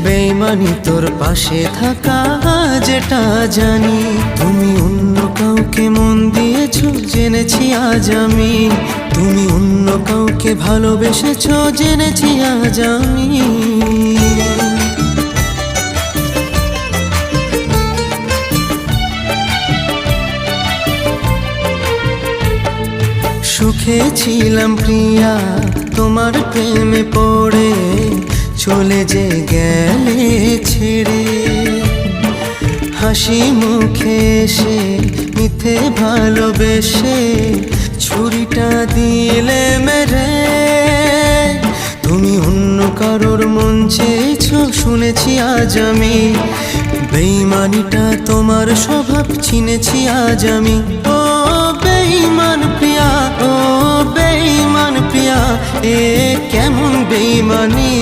বেইমানি তোর পাশে থাকা যেটা জানি, তুমি অন্য কাউকে মন দিয়েছো জেনেছি আজ আমি, তুমি অন্য কাউকে ভালোবেসেছো জেনেছি আজ আমি। সুখে ছিলাম প্রিয়া তোমার প্রেমে পড়ে, চলে যে গেলে ছেড়ে। হাসি মুখে এসে মিথ্যে ভালোবেসে ছুরিটা দিলে মেরে। তুমি অন্য কারোর মন চেয়েছো শুনেছি আজ আমি, বেইমানিটা তোমার স্বভাব চিনেছি আজ আমি। ও বেইমান প্রিয়া, ও বেইমান প্রিয়া, এ কেমন বেইমানি।